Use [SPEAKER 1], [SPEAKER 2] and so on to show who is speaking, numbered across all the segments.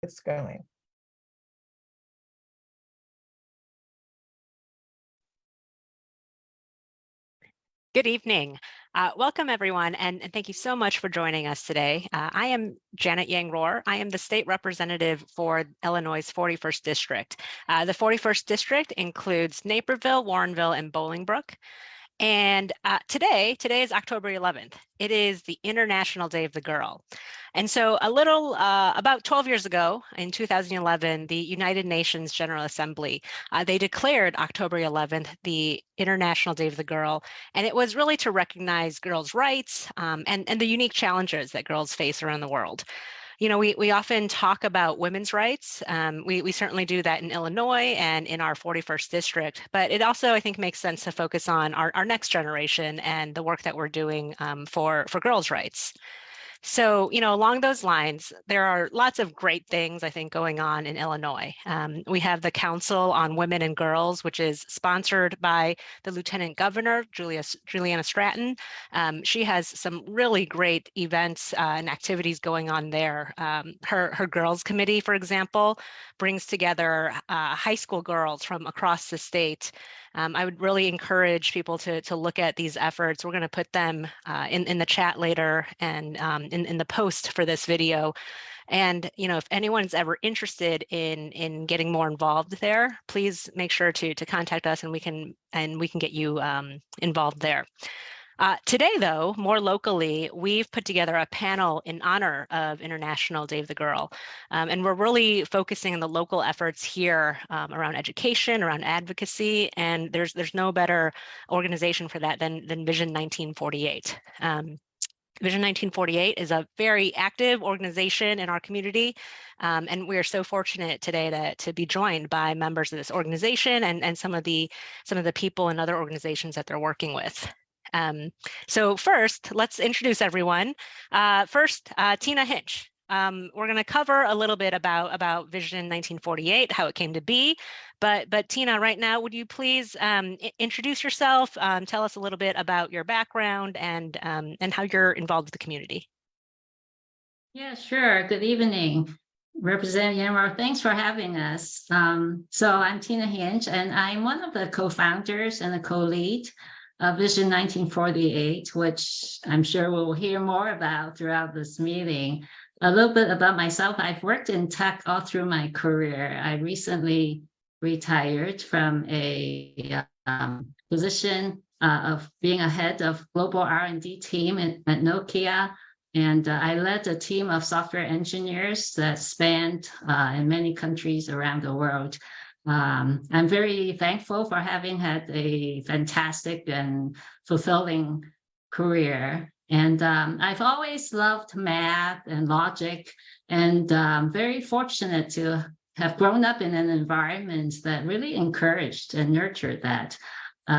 [SPEAKER 1] It's going.
[SPEAKER 2] Good evening. Welcome, everyone, and thank you so much for joining us today. I am Janet Yang Rohr. I am the state representative for Illinois' 41st District. The 41st District includes Naperville, Warrenville, and Bolingbrook. And today is October 11th. It is the International Day of the Girl. And so about 12 years ago, in 2011, the United Nations General Assembly, they declared October 11th the International Day of the Girl. And it was really to recognize girls' rights and the unique challenges that girls face around the world. You know, we often talk about women's rights. We certainly do that in Illinois and in our 41st district, but it also, I think, makes sense to focus on our next generation and the work that we're doing for girls' rights. So, you know, along those lines, there are lots of great things, I think, going on in Illinois. We have the Council on Women and Girls, which is sponsored by the Lieutenant Governor, Juliana Stratton. She has some really great events and activities going on there. Her Girls Committee, for example, brings together high school girls from across the state. I would really encourage people to look at these efforts. We're going to put them in the chat later and in the post for this video. And you know, if anyone's ever interested in getting more involved there, please make sure to contact us, and we can get you involved there. Today, though, more locally, we've put together a panel in honor of International Day of the Girl. And we're really focusing on the local efforts here around education, around advocacy, and there's no better organization for that than Vision 1948. Vision 1948 is a very active organization in our community, and we are so fortunate today to be joined by members of this organization and some of the people and other organizations that they're working with. So first, let's introduce everyone. First, Tina Hinch. We're going to cover a little bit about Vision 1948, how it came to be. But Tina, right now, would you please introduce yourself, tell us a little bit about your background and how you're involved with the community?
[SPEAKER 3] Yeah, sure. Good evening, Representative Yanmar. Thanks for having us. So I'm Tina Hinch, and I'm one of the co-founders and the co-lead of Vision 1948, which I'm sure we'll hear more about throughout this meeting. A little bit about myself. I've worked in tech all through my career. I recently retired from a position of being a head of global R&D team at Nokia. And I led a team of software engineers that spanned in many countries around the world. I'm very thankful for having had a fantastic and fulfilling career. And I've always loved math and logic, and very fortunate to have grown up in an environment that really encouraged and nurtured that.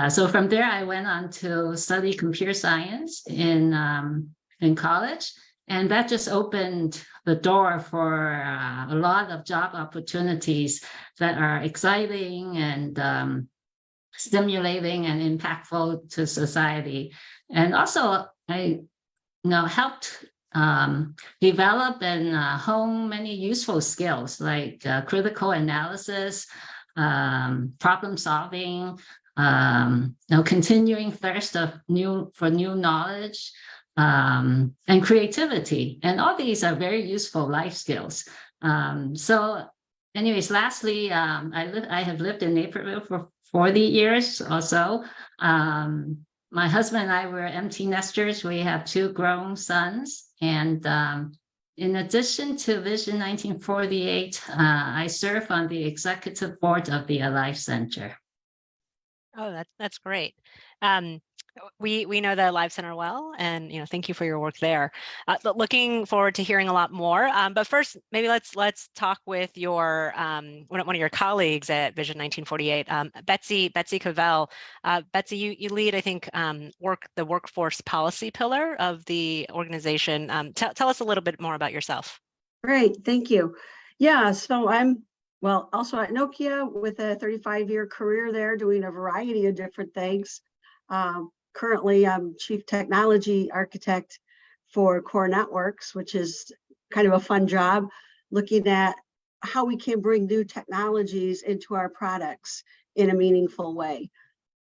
[SPEAKER 3] So from there, I went on to study computer science in college. And that just opened the door for a lot of job opportunities that are exciting and stimulating and impactful to society. And also, I helped develop and hone many useful skills like critical analysis, problem solving, continuing thirst for new knowledge, and creativity. And all these are very useful life skills. So anyways, lastly, I have lived in Naperville for 40 years or so. My husband and I were empty nesters. We have 2 grown sons. And in addition to Vision 1948, I serve on the executive board of the Alive Center.
[SPEAKER 2] Oh, that's great. We know the Live Center well, and thank you for your work there. Looking forward to hearing a lot more. But first, maybe let's talk with your one of your colleagues at Vision 1948, Betsy Cavell. Betsy, you lead, I think, the workforce policy pillar of the organization. Tell us a little bit more about yourself.
[SPEAKER 4] Great, thank you. Yeah, so I'm also at Nokia with a 35-year career there, doing a variety of different things. Currently, I'm Chief Technology Architect for Core Networks, which is kind of a fun job, looking at how we can bring new technologies into our products in a meaningful way.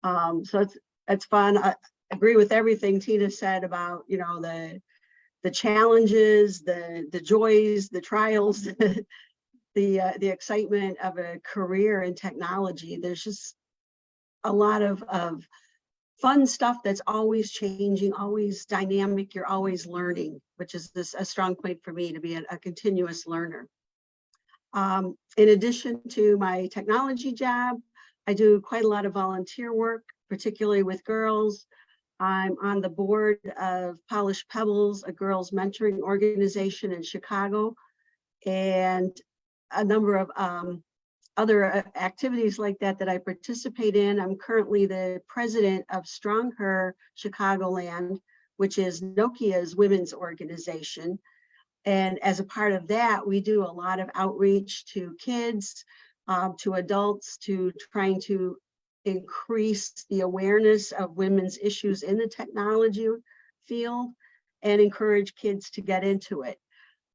[SPEAKER 4] So it's fun. I agree with everything Tina said about, you know, the challenges, the joys, the trials, the excitement of a career in technology. There's just a lot of fun stuff that's always changing, always dynamic. You're always learning, which is a strong point for me to be a continuous learner. In addition to my technology job, I do quite a lot of volunteer work, particularly with girls. I'm on the board of Polished Pebbles, a girls mentoring organization in Chicago, and a number of other activities like that that I participate in. I'm currently the president of Strong Her Chicagoland, which is Nokia's women's organization. And as a part of that, we do a lot of outreach to kids, to adults, to trying to increase the awareness of women's issues in the technology field and encourage kids to get into it.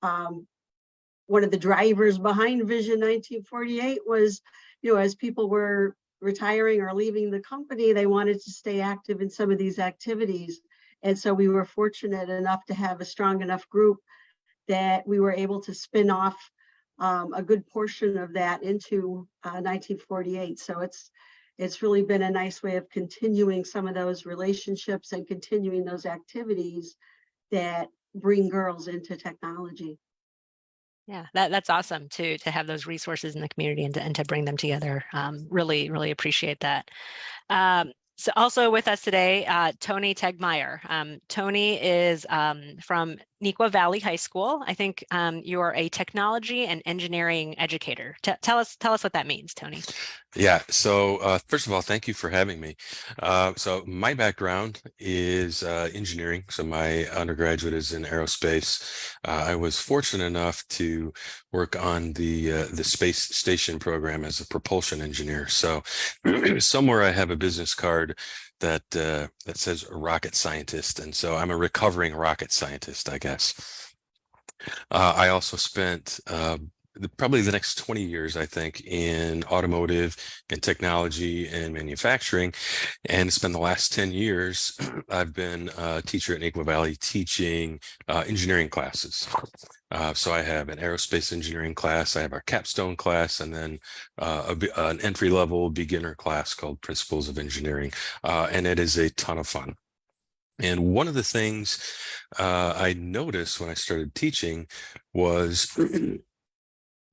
[SPEAKER 4] One of the drivers behind Vision 1948 was, you know, as people were retiring or leaving the company, they wanted to stay active in some of these activities. And so we were fortunate enough to have a strong enough group that we were able to spin off a good portion of that into 1948. So it's really been a nice way of continuing some of those relationships and continuing those activities that bring girls into technology.
[SPEAKER 2] Yeah, that's awesome to have those resources in the community and to bring them together. Really, really appreciate that. So also with us today, Tony Tegmeyer. Tony is from Neuqua Valley High School. I think you're a technology and engineering educator. Tell us what that means, Tony.
[SPEAKER 1] Yeah, so first of all, thank you for having me. So my background is engineering. So my undergraduate is in aerospace. I was fortunate enough to work on the space station program as a propulsion engineer. So somewhere I have a business card that that says rocket scientist, and so I'm a recovering rocket scientist, I guess. I also spent probably the next 20 years, I think, in automotive and technology and manufacturing. And it's been the last 10 years, I've been a teacher at Neuqua Valley teaching engineering classes. So I have an aerospace engineering class, I have our capstone class, and then an entry-level beginner class called Principles of Engineering. And it is a ton of fun. And one of the things I noticed when I started teaching was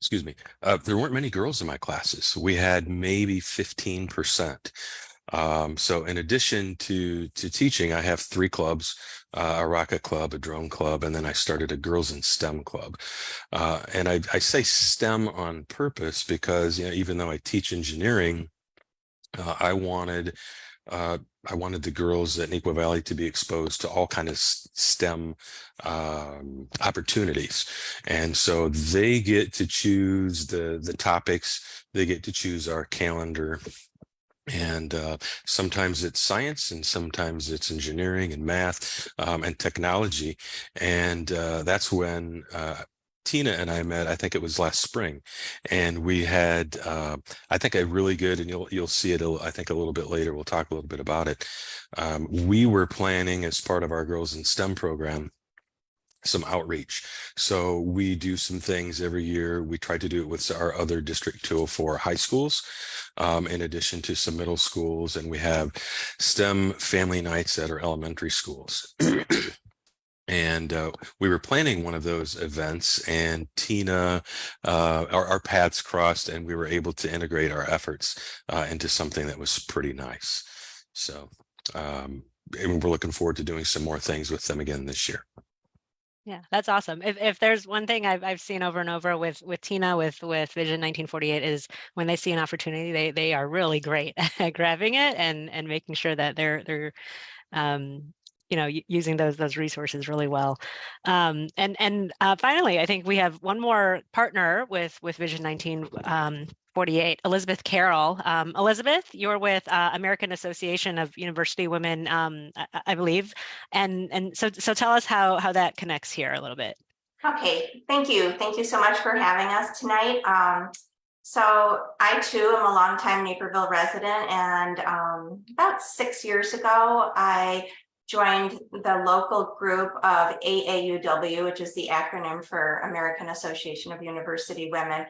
[SPEAKER 1] excuse me, there weren't many girls in my classes. We had maybe 15%. So in addition to teaching, I have 3 clubs, a rocket club, a drone club, and then I started a girls in STEM club. And I say STEM on purpose because, you know, even though I teach engineering, I wanted the girls at Neuqua Valley to be exposed to all kind of STEM opportunities. And so they get to choose the topics, they get to choose our calendar. And sometimes it's science and sometimes it's engineering and math and technology. And that's when Tina and I met, I think it was last spring, and we had, I think a really good, and you'll see it, I think a little bit later, we'll talk a little bit about it. We were planning as part of our Girls in STEM program, some outreach. So we do some things every year. We try to do it with our other District 204 high schools, in addition to some middle schools, and we have STEM family nights at our elementary schools. And we were planning one of those events, and Tina, our paths crossed, and we were able to integrate our efforts into something that was pretty nice. So and we're looking forward to doing some more things with them again this year.
[SPEAKER 2] Yeah, that's awesome. If there's one thing I've seen over and over with Tina with Vision 1948 is when they see an opportunity, they are really great at grabbing it and making sure that they're you know, using those resources really well. And finally, I think we have one more partner with Vision 1948, Elizabeth Carroll. Elizabeth, you're with American Association of University Women, I believe, and so tell us how that connects here a little bit.
[SPEAKER 5] Okay, thank you. Thank you so much for having us tonight. So I too am a longtime Naperville resident, and about 6 years ago, I joined the local group of AAUW, which is the acronym for American Association of University Women.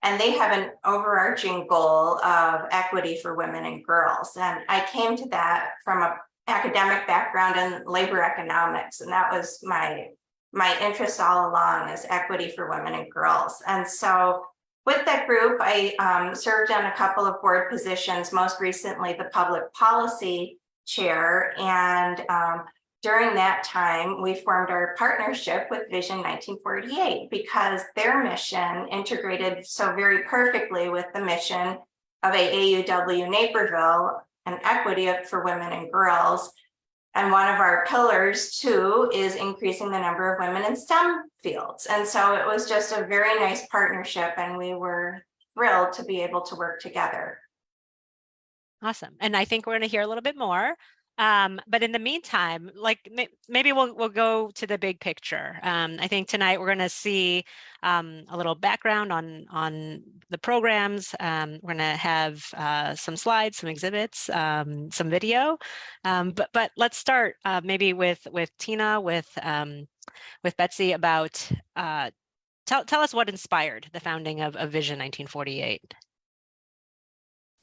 [SPEAKER 5] And they have an overarching goal of equity for women and girls. And I came to that from an academic background in labor economics, and that was my interest all along is equity for women and girls. And so with that group, I served on a couple of board positions, most recently the public policy chair. And during that time, we formed our partnership with Vision 1948 because their mission integrated so very perfectly with the mission of AAUW Naperville and equity for women and girls. And one of our pillars too is increasing the number of women in STEM fields. And so it was just a very nice partnership, and we were thrilled to be able to work together.
[SPEAKER 2] Awesome. And I think we're going to hear a little bit more. But in the meantime, like maybe we'll go to the big picture. I think tonight we're going to see a little background on the programs. We're going to have some slides, some exhibits, some video. But let's start maybe with Tina, with Betsy about tell us what inspired the founding of Vision 1948.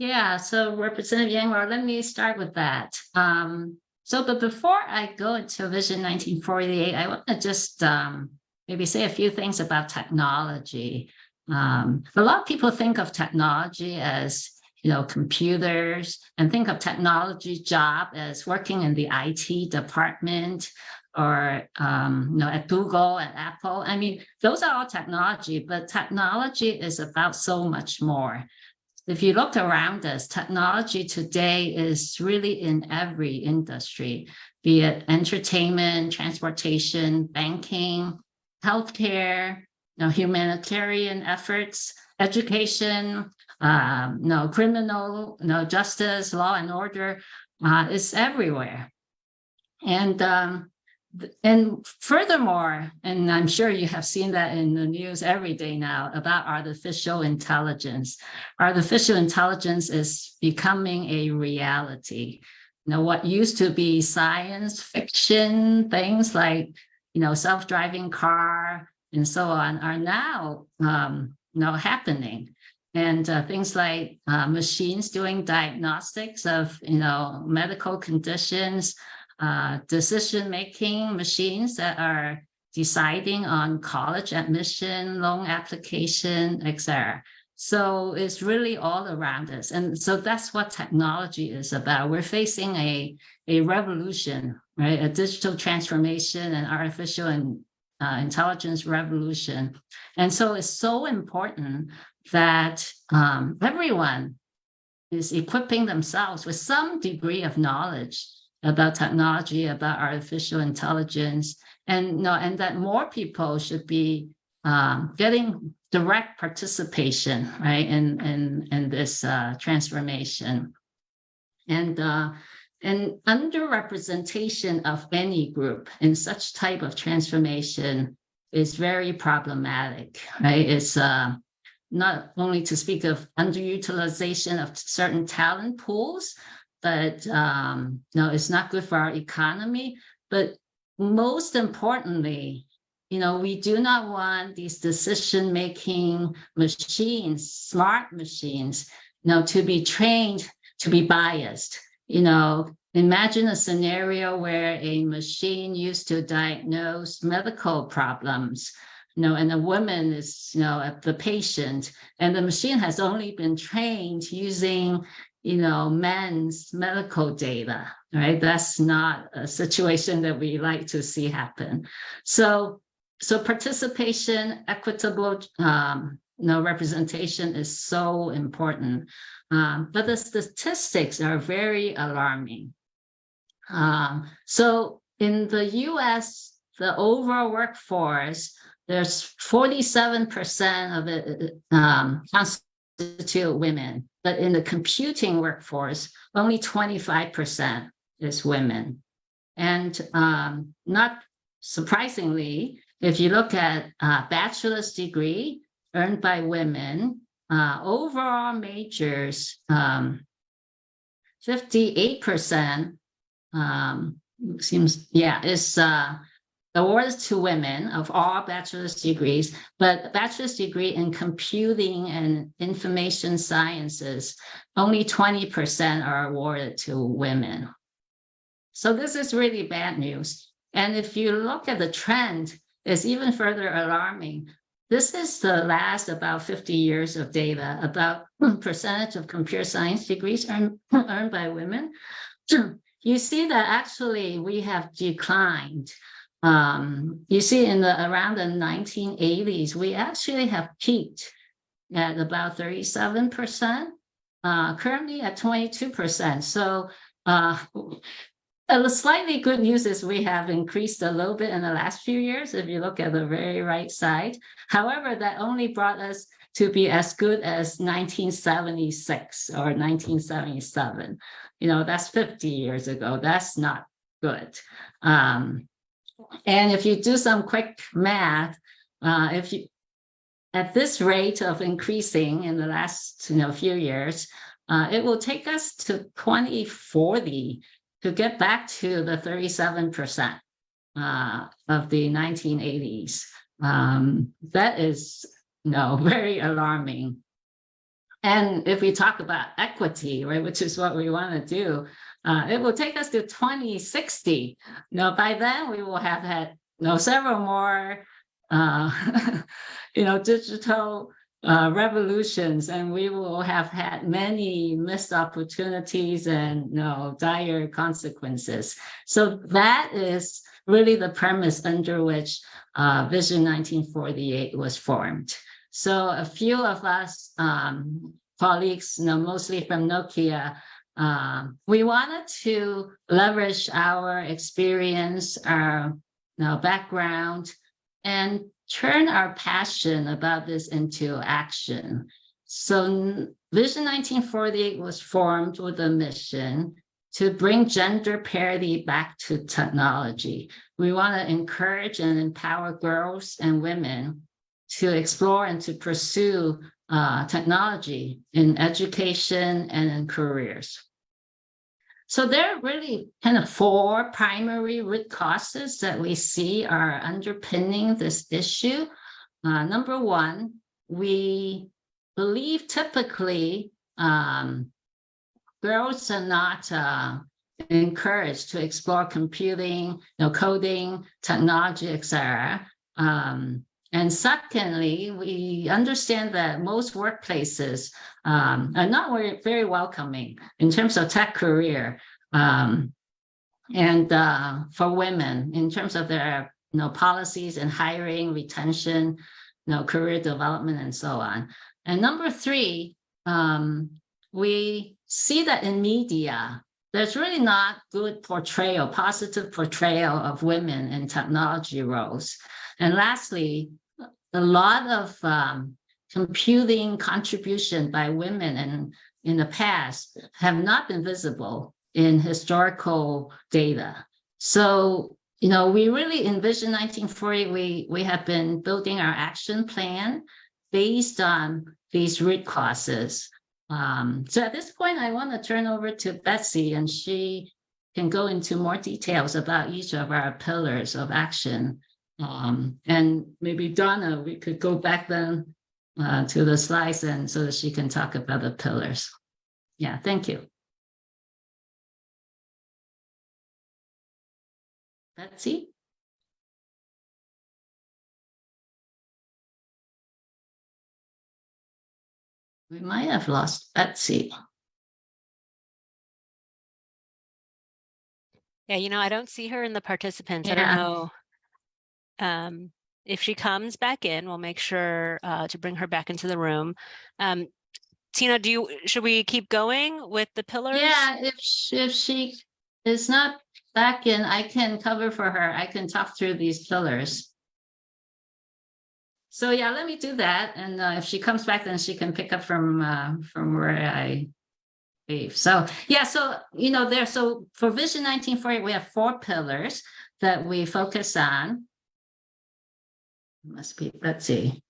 [SPEAKER 3] Yeah, so Representative Yanghua, let me start with that. But before I go into Vision 1948, I want to just maybe say a few things about technology. A lot of people think of technology as, computers, and think of technology job as working in the IT department or, at Google and Apple. I mean, those are all technology, but technology is about so much more. If you look around us, technology today is really in every industry, be it entertainment, transportation, banking, healthcare, humanitarian efforts, education, criminal, justice, law and order is everywhere. And furthermore, and I'm sure you have seen that in the news every day now about artificial intelligence. Artificial intelligence is becoming a reality. What used to be science fiction, things like, self-driving car and so on are now, happening. And things like machines doing diagnostics of, medical conditions, decision-making machines that are deciding on college admission, loan application, etc. So it's really all around us. And so that's what technology is about. We're facing a revolution, right? A digital transformation and artificial intelligence revolution. And so it's so important that everyone is equipping themselves with some degree of knowledge about technology, about artificial intelligence, and that more people should be getting direct participation, right, in this transformation. And underrepresentation of any group in such type of transformation is very problematic, right? It's not only to speak of underutilization of certain talent pools, but it's not good for our economy. But most importantly, we do not want these decision-making machines, smart machines, to be trained to be biased. Imagine a scenario where a machine used to diagnose medical problems, and a woman is, the patient, and the machine has only been trained using men's medical data, right? That's not a situation that we like to see happen. So participation, equitable, representation is so important. But the statistics are very alarming. So in the US, the overall workforce, there's 47% of it constitute women. But in the computing workforce, only 25% is women. And not surprisingly, if you look at bachelor's degree earned by women, overall majors, 58% is awarded to women of all bachelor's degrees, but bachelor's degree in computing and information sciences, only 20% are awarded to women. So this is really bad news. And if you look at the trend, it's even further alarming. This is the last about 50 years of data about percentage of computer science degrees earned by women. You see that actually we have declined. You see around the 1980s, we actually have peaked at about 37%, currently at 22%. So the slightly good news is we have increased a little bit in the last few years, if you look at the very right side. However, that only brought us to be as good as 1976 or 1977. That's 50 years ago. That's not good. And if you do some quick math, if you at this rate of increasing in the last few years, it will take us to 2040 to get back to the 37% of the 1980s. That is very alarming. And if we talk about equity, right, which is what we want to do, it will take us to 2060. By then we will have had several more digital revolutions, and we will have had many missed opportunities and dire consequences. So that is really the premise under which Vision 1948 was formed. So a few of us colleagues, mostly from Nokia, we wanted to leverage our experience, our background, and turn our passion about this into action. So Vision 1948 was formed with a mission to bring gender parity back to technology. We want to encourage and empower girls and women to explore and to pursue technology in education and in careers. So there are really kind of 4 primary root causes that we see are underpinning this issue. Number 1, we believe typically girls are not encouraged to explore computing, coding, technology, etc. And secondly, we understand that most workplaces are not very welcoming in terms of tech career, and for women in terms of their policies and hiring, retention, career development, and so on. And number 3, we see that in media, there's really not good positive portrayal of women in technology roles. And lastly, a lot of computing contribution by women in the past have not been visible in historical data. So, we really in Vision 1940, we have been building our action plan based on these root causes. So at this point, I want to turn over to Betsy, and she can go into more details about each of our pillars of action. And maybe Donna, we could go back then to the slides and so that she can talk about the pillars. Yeah, thank you. Betsy? We might have lost Betsy.
[SPEAKER 2] Yeah, I don't see her in the participants.
[SPEAKER 3] Yeah.
[SPEAKER 2] I don't know if she comes back in. We'll make sure to bring her back into the room. Tina, should we keep going with the pillars?
[SPEAKER 3] Yeah, if she is not back in, I can cover for her. I can talk through these pillars. So yeah, let me do that. And if she comes back, then she can pick up from where I leave. So yeah, so so for Vision 1940, we have 4 pillars that we focus on. Must be, let's see.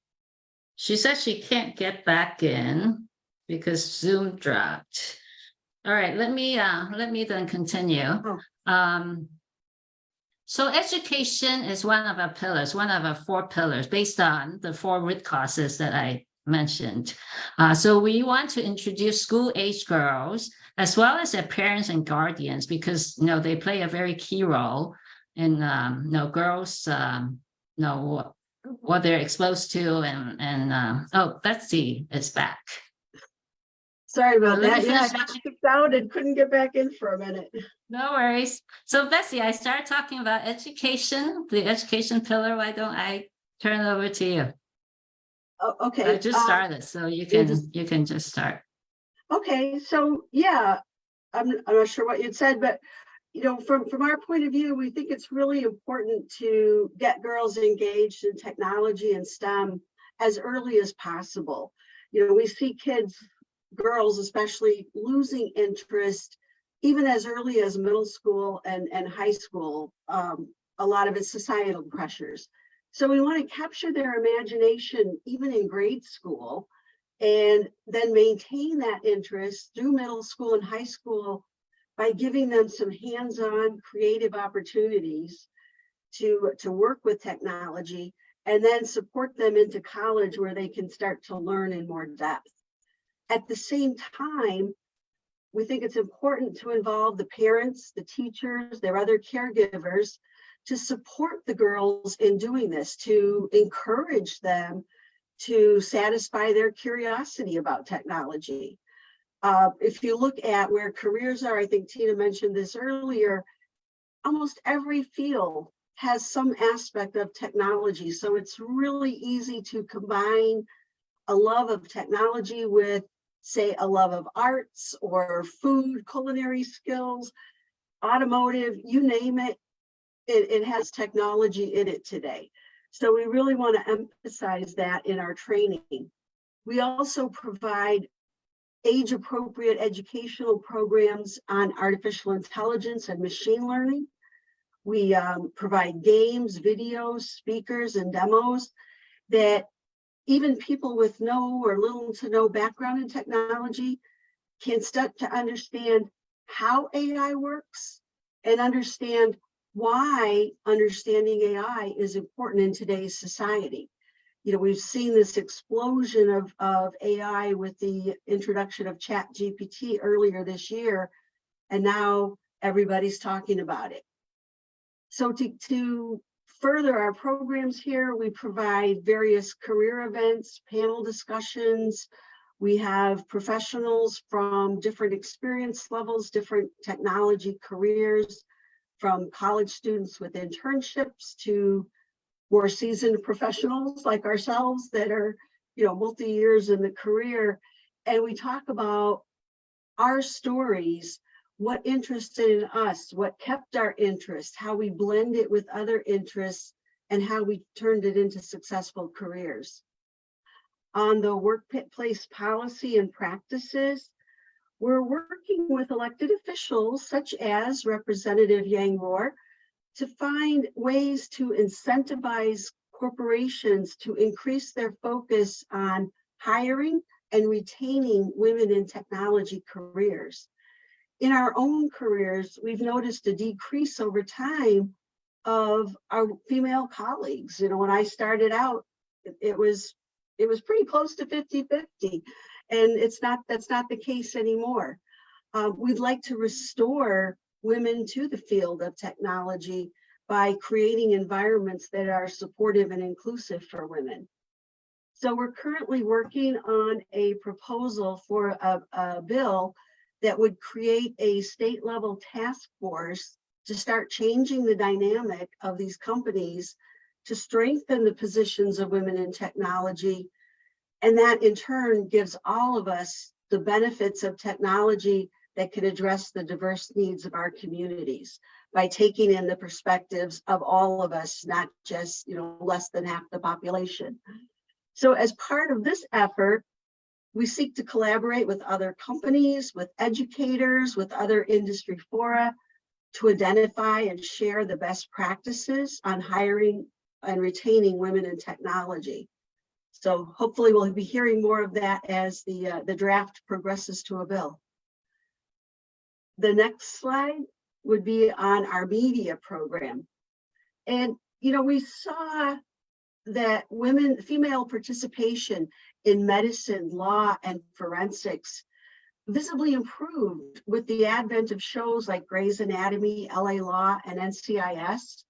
[SPEAKER 3] She says she can't get back in because Zoom dropped. All right, let me then continue.
[SPEAKER 4] Oh.
[SPEAKER 3] So education is one of our pillars, one of our 4 pillars based on the 4 root causes that I mentioned. So we want to introduce school-age girls as well as their parents and guardians because they play a very key role in girls what they're exposed to and oh, Betsy is back.
[SPEAKER 4] Sorry about
[SPEAKER 3] Let me
[SPEAKER 4] that. Yeah, I
[SPEAKER 3] finish
[SPEAKER 4] got kicked out and couldn't get back in for a minute.
[SPEAKER 3] No worries. So Betsy, I started talking about education, the education pillar. Why don't I turn it over to you?
[SPEAKER 4] Oh, okay.
[SPEAKER 3] I just started, so you can just start.
[SPEAKER 4] Okay, so yeah, I'm not sure what you'd said, but from our point of view, we think it's really important to get girls engaged in technology and STEM as early as possible. We see kids, girls especially, losing interest even as early as middle school and high school. A lot of it's societal pressures. So we want to capture their imagination even in grade school and then maintain that interest through middle school and high school by giving them some hands-on creative opportunities to work with technology and then support them into college where they can start to learn in more depth. At the same time, we think it's important to involve the parents, the teachers, their other caregivers to support the girls in doing this, to encourage them to satisfy their curiosity about technology. If you look at where careers are, I think Tina mentioned this earlier, almost every field has some aspect of technology. So it's really easy to combine a love of technology with, say, a love of arts or food, culinary skills, automotive, you name it, it has technology in it today. So we really want to emphasize that in our training. We also provide age-appropriate educational programs on artificial intelligence and machine learning. We provide games, videos, speakers, and demos that even people with no or little to no background in technology can start to understand how AI works and understand why understanding AI is important in today's society. We've seen this explosion of AI with the introduction of ChatGPT earlier this year, and now everybody's talking about it. So to further our programs here, we provide various career events, panel discussions. We have professionals from different experience levels, different technology careers, from college students with internships to more seasoned professionals like ourselves that are, multi-years in the career. And we talk about our stories, what interested in us, what kept our interest, how we blend it with other interests, and how we turned it into successful careers. On the workplace policy and practices, we're working with elected officials such as Representative Yang Rohr to find ways to incentivize corporations to increase their focus on hiring and retaining women in technology careers. In our own careers, we've noticed a decrease over time of our female colleagues. When I started out, it was pretty close to 50-50, and that's not the case anymore. We'd like to restore women to the field of technology by creating environments that are supportive and inclusive for women. So we're currently working on a proposal for a bill that would create a state level task force to start changing the dynamic of these companies to strengthen the positions of women in technology. And that in turn gives all of us the benefits of technology that can address the diverse needs of our communities by taking in the perspectives of all of us, not just less than half the population. So as part of this effort, we seek to collaborate with other companies, with educators, with other industry fora to identify and share the best practices on hiring and retaining women in technology. So hopefully we'll be hearing more of that as the draft progresses to a bill. The next slide would be on our media program. And, you know, we saw that female participation in medicine, law, and forensics visibly improved with the advent of shows like Grey's Anatomy, LA Law, and NCIS.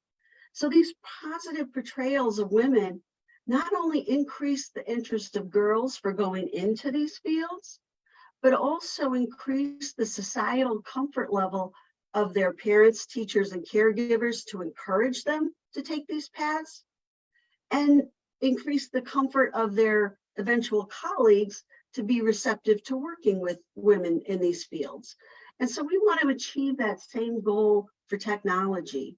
[SPEAKER 4] So these positive portrayals of women not only increase the interest of girls for going into these fields, but also increase the societal comfort level of their parents, teachers, and caregivers to encourage them to take these paths, and increase the comfort of their eventual colleagues to be receptive to working with women in these fields. And so we want to achieve that same goal for technology.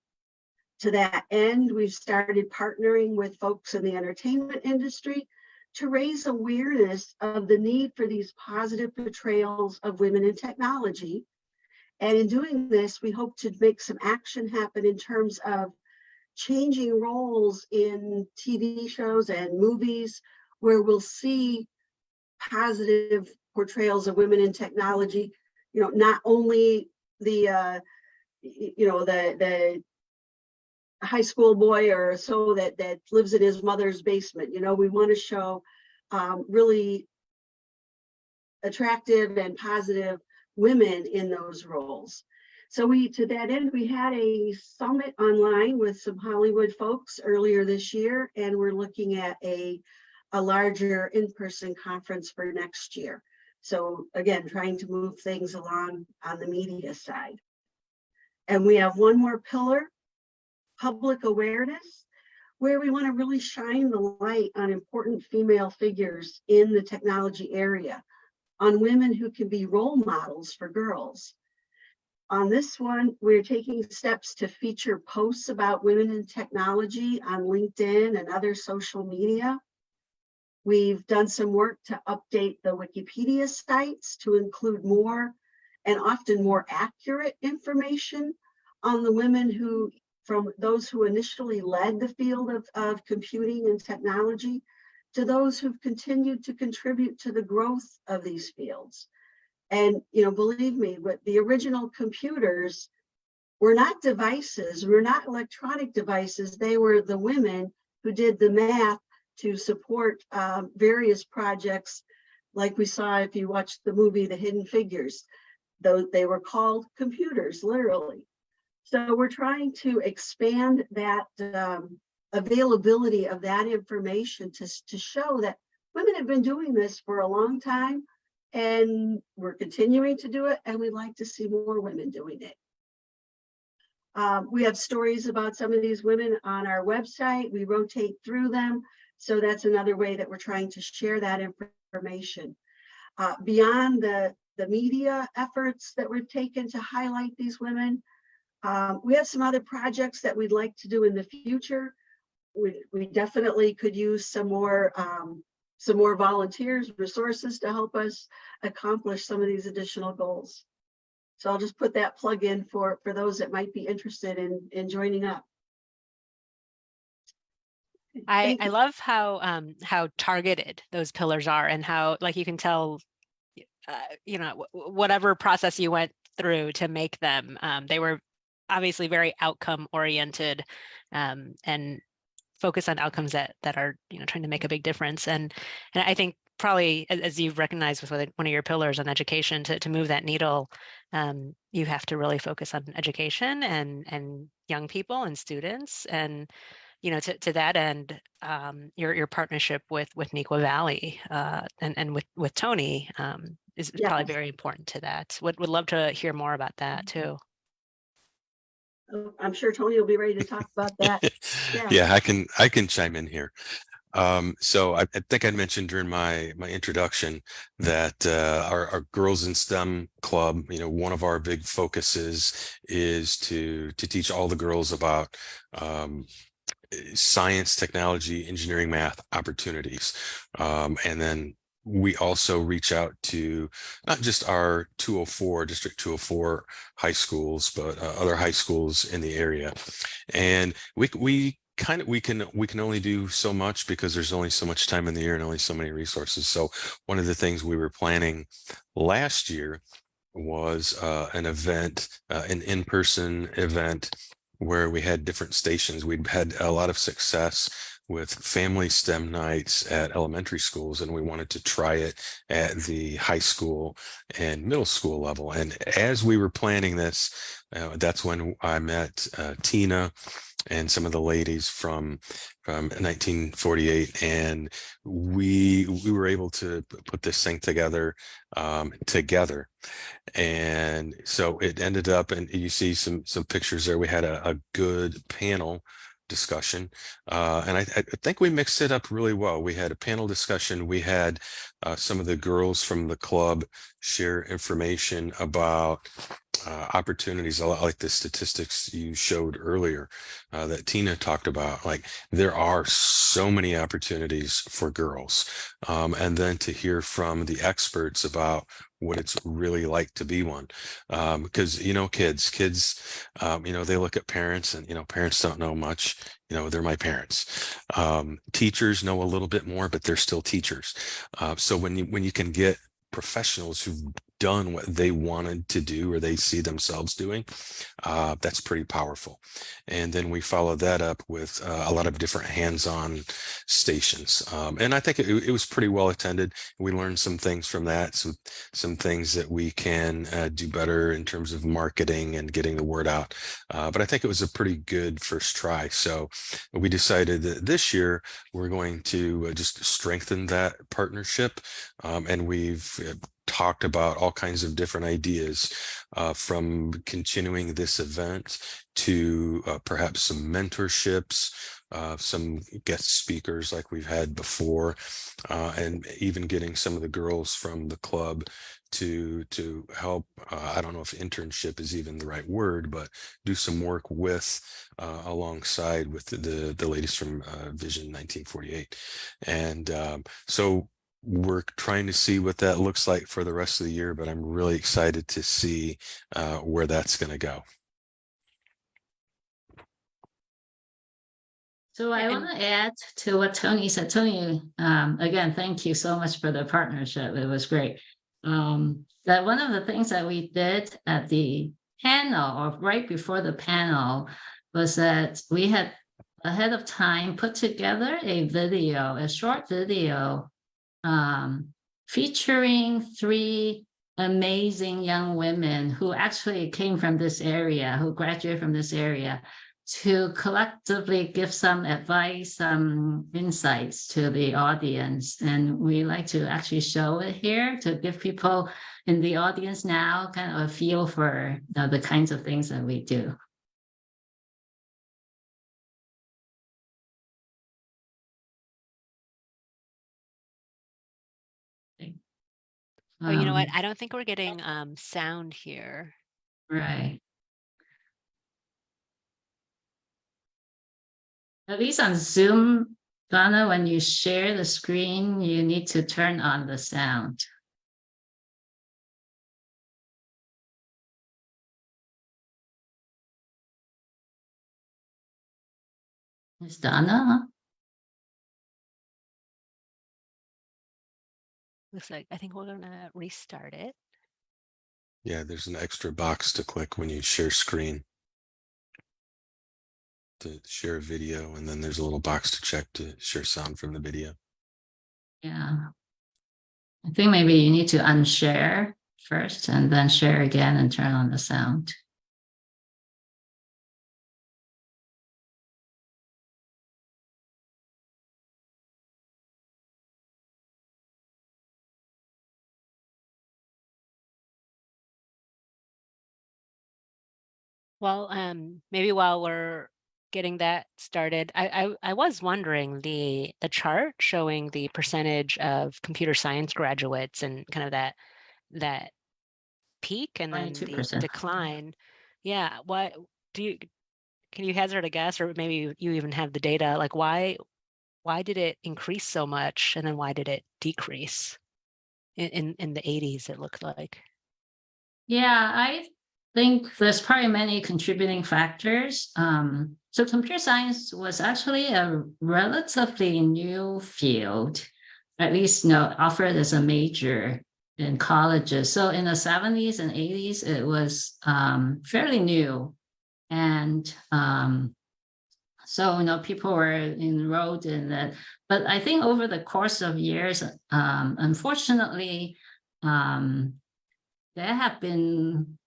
[SPEAKER 4] To that end, we've started partnering with folks in the entertainment industry to raise awareness of the need for these positive portrayals of women in technology. And in doing this, we hope to make some action happen in terms of changing roles in TV shows and movies where we'll see positive portrayals of women in technology, you know, not only the high school boy or so that lives in his mother's basement. You know, we want to show really attractive and positive women in those roles. So to that end, we had a summit online with some Hollywood folks earlier this year, and we're looking at a larger in-person conference for next year. So again, trying to move things along on the media side. And we have one more pillar, public awareness, where we want to really shine the light on important female figures in the technology area, on women who can be role models for girls. On this one, we're taking steps to feature posts about women in technology on LinkedIn and other social media. We've done some work to update the Wikipedia sites to include more and often more accurate information on the women from those who initially led the field of computing and technology to those who've continued to contribute to the growth of these fields. And, you know, believe me, but the original computers were not devices, were not electronic devices. They were the women who did the math to support various projects, like we saw if you watched the movie, The Hidden Figures. Though they were called computers, literally. So we're trying to expand that availability of that information to show that women have been doing this for a long time, and we're continuing to do it, and we'd like to see more women doing it. We have stories about some of these women on our website. We rotate through them. So that's another way that we're trying to share that information. Beyond the media efforts that we've taken to highlight these women, we have some other projects that we'd like to do in the future. We definitely could use some more volunteers, resources to help us accomplish some of these additional goals. So I'll just put that plug in for those that might be interested in joining up.
[SPEAKER 2] I love how targeted those pillars are, and how, like, you can tell, you know, whatever process you went through to make them, they were obviously very outcome oriented, and focus on outcomes that are, you know, trying to make a big difference. And I think probably, as you've recognized with one of your pillars on education, to move that needle, you have to really focus on education and young people and students. And, you know, to that end, your partnership with Neuqua Valley and with Tony is probably very important to that. Would love to hear more about that too.
[SPEAKER 4] I'm sure Tony will be ready to talk about that.
[SPEAKER 1] Yeah, I can chime in here. So I think I mentioned during my introduction that our Girls in STEM club, you know, one of our big focuses is to teach all the girls about science, technology, engineering, math opportunities. And then we also reach out to not just our District 204 high schools, but other high schools in the area. And we we can only do so much because there's only so much time in the year and only so many resources. So one of the things we were planning last year was an event, an in-person event where we had different stations. We'd had a lot of success with family STEM nights at elementary schools, and we wanted to try it at the high school and middle school level. And as we were planning this, that's when I met Tina and some of the ladies from 1948, and we were able to put this thing together together. And so it ended up, and you see some pictures there. We had a good panel discussion, and I think we mixed it up really well. We had a panel discussion. We had some of the girls from the club share information about opportunities, a lot like the statistics you showed earlier that Tina talked about. Like, there are so many opportunities for girls, and then to hear from the experts about what it's really like to be one, because kids they look at parents, and parents don't know much. They're my parents. Teachers know a little bit more, but they're still teachers. So when you can get professionals who've done what they wanted to do or they see themselves doing, that's pretty powerful. And then we follow that up with a lot of different hands-on stations, and I think it was pretty well attended. We learned some things from that, some things that we can do better in terms of marketing and getting the word out, but I think it was a pretty good first try. So we decided that this year we're going to just strengthen that partnership, and we've talked about all kinds of different ideas, from continuing this event to perhaps some mentorships, some guest speakers like we've had before, and even getting some of the girls from the club to help. I don't know if internship is even the right word, but do some work with alongside with the ladies from Vision 1948. And so we're trying to see what that looks like for the rest of the year, but I'm really excited to see where that's going to go.
[SPEAKER 3] So I want to add to what Tony said. Tony, again, thank you so much for the partnership. It was great. That one of the things that we did at the panel, or right before the panel, was that we had ahead of time put together a short video, featuring 3 amazing young women who actually came from this area, who graduated from this area, to collectively give some advice, some insights to the audience. And we like to actually show it here to give people in the audience now kind of a feel for the kinds of things that we do.
[SPEAKER 2] Oh, you know what? I don't think we're getting sound here.
[SPEAKER 3] Right. At least on Zoom, Donna, when you share the screen, you need to turn on the sound. Is Donna?
[SPEAKER 2] Looks like I think we're gonna restart it.
[SPEAKER 1] Yeah, there's an extra box to click when you share screen to share a video, and then there's a little box to check to share sound from the video.
[SPEAKER 3] Yeah. I think maybe you need to unshare first and then share again and turn on the sound.
[SPEAKER 2] Well, maybe while we're getting that started, I was wondering the chart showing the percentage of computer science graduates and kind of that peak and then the
[SPEAKER 3] 22%.
[SPEAKER 2] decline. Yeah, what can you hazard a guess, or maybe you even have the data, like why did it increase so much and then why did it decrease in the 80s, it looked like?
[SPEAKER 3] Yeah, I think there's probably many contributing factors. So computer science was actually a relatively new field, at least offered as a major in colleges. So in the 70s and 80s, it was fairly new. And so, people were enrolled in that. But I think over the course of years, unfortunately, there have been,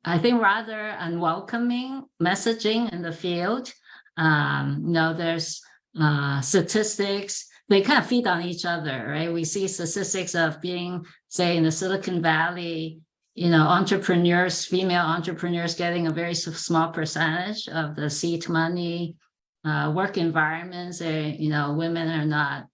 [SPEAKER 3] I think, rather unwelcoming messaging in the field. There's statistics, they kind of feed on each other, right? We see statistics of being, say, in the Silicon Valley, entrepreneurs, female entrepreneurs getting a very small percentage of the seed money, work environments, women are not,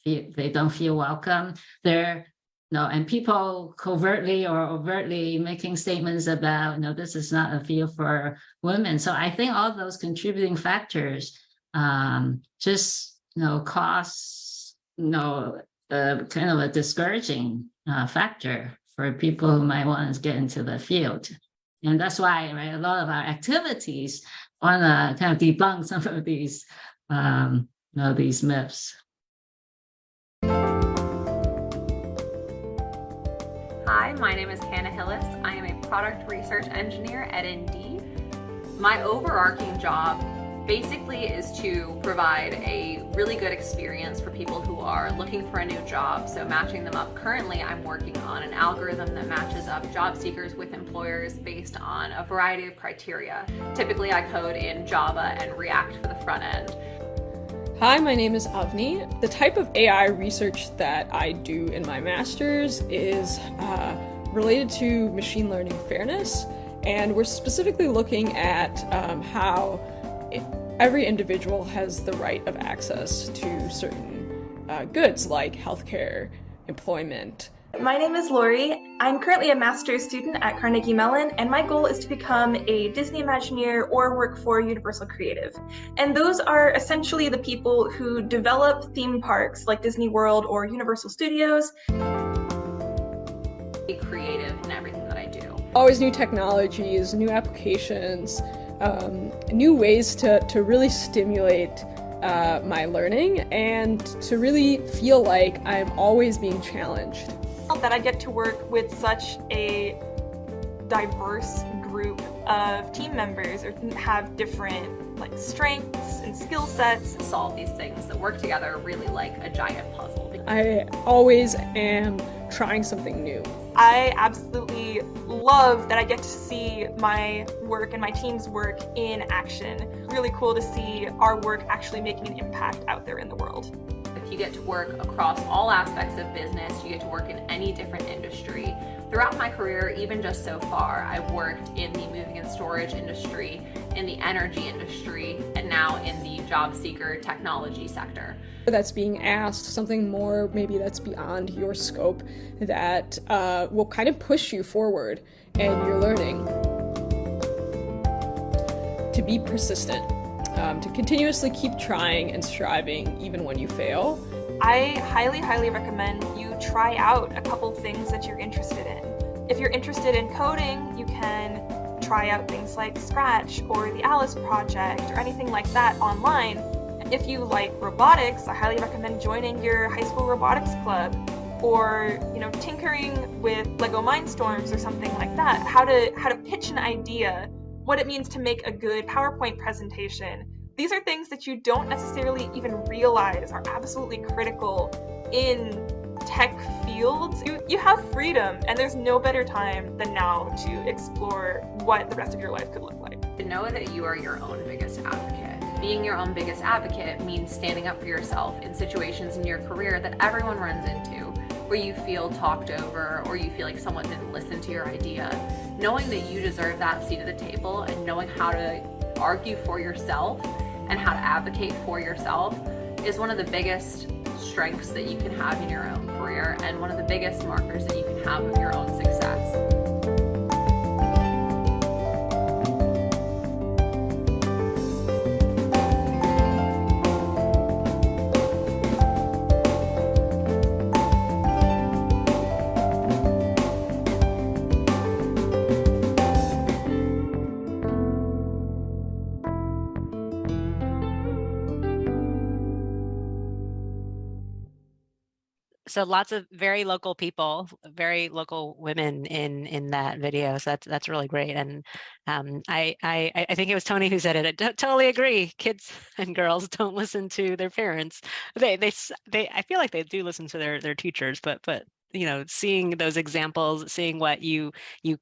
[SPEAKER 3] they don't feel welcome. And people covertly or overtly making statements about, this is not a field for women. So I think all those contributing factors just, cause, kind of a discouraging factor for people who might want to get into the field. And that's why, right, a lot of our activities want to kind of debunk some of these, these myths.
[SPEAKER 6] Hi, my name is Hannah Hillis. I am a product research engineer at Indeed. My overarching job basically is to provide a really good experience for people who are looking for a new job, so matching them up. Currently, I'm working on an algorithm that matches up job seekers with employers based on a variety of criteria. Typically, I code in Java and React for the front end.
[SPEAKER 7] Hi, my name is Avni. The type of AI research that I do in my master's is related to machine learning fairness, and we're specifically looking at how every individual has the right of access to certain goods like healthcare, employment.
[SPEAKER 8] My name is Lori. I'm currently a master's student at Carnegie Mellon, and my goal is to become a Disney Imagineer or work for Universal Creative. And those are essentially the people who develop theme parks like Disney World or Universal Studios.
[SPEAKER 6] Be creative in everything that I do.
[SPEAKER 7] Always new technologies, new applications, new ways to really stimulate my learning and to really feel like I'm always being challenged.
[SPEAKER 8] That I get to work with such a diverse group of team members or have different strengths and skill sets.
[SPEAKER 6] Solve these things that work together really like a giant puzzle.
[SPEAKER 7] I always am trying something new.
[SPEAKER 8] I absolutely love that I get to see my work and my team's work in action. Really cool to see our work actually making an impact out there in the world.
[SPEAKER 6] You get to work across all aspects of business. You get to work in any different industry. Throughout my career, even just so far, I've worked in the moving and storage industry, in the energy industry, and now in the job seeker technology sector.
[SPEAKER 7] That's being asked, something more maybe that's beyond your scope, that will kind of push you forward and your learning. To be persistent. To continuously keep trying and striving even when you fail.
[SPEAKER 8] I highly, highly recommend you try out a couple things that you're interested in. If you're interested in coding, you can try out things like Scratch or the Alice Project or anything like that online. If you like robotics, I highly recommend joining your high school robotics club or, tinkering with Lego Mindstorms or something like that. How to pitch an idea, what it means to make a good PowerPoint presentation. These are things that you don't necessarily even realize are absolutely critical in tech fields. You have freedom, and there's no better time than now to explore what the rest of your life could look like.
[SPEAKER 6] To know that you are your own biggest advocate. Being your own biggest advocate means standing up for yourself in situations in your career that everyone runs into, where you feel talked over or you feel like someone didn't listen to your idea. Knowing that you deserve that seat at the table and knowing how to argue for yourself and how to advocate for yourself is one of the biggest strengths that you can have in your own career and one of the biggest markers that you can have of your own success.
[SPEAKER 2] so lots of very local people, very local women in that video. So that's really great. And I think it was Tony who said it. I totally agree. Kids and girls don't listen to their parents. They I feel like they do listen to their teachers, but seeing those examples, seeing what you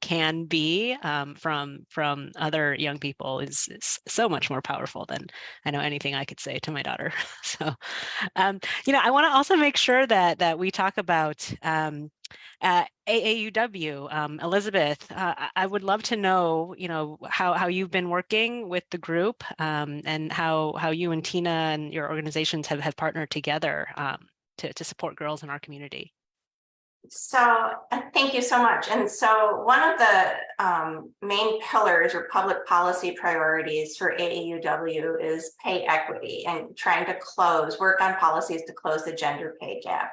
[SPEAKER 2] can be from other young people is so much more powerful than I know anything I could say to my daughter. So, I want to also make sure that we talk about AAUW. Elizabeth, I would love to know, how you've been working with the group and how you and Tina and your organizations have partnered together to support girls in our community.
[SPEAKER 5] So thank you so much. And so one of the main pillars or public policy priorities for AAUW is pay equity and trying to work on policies to close the gender pay gap.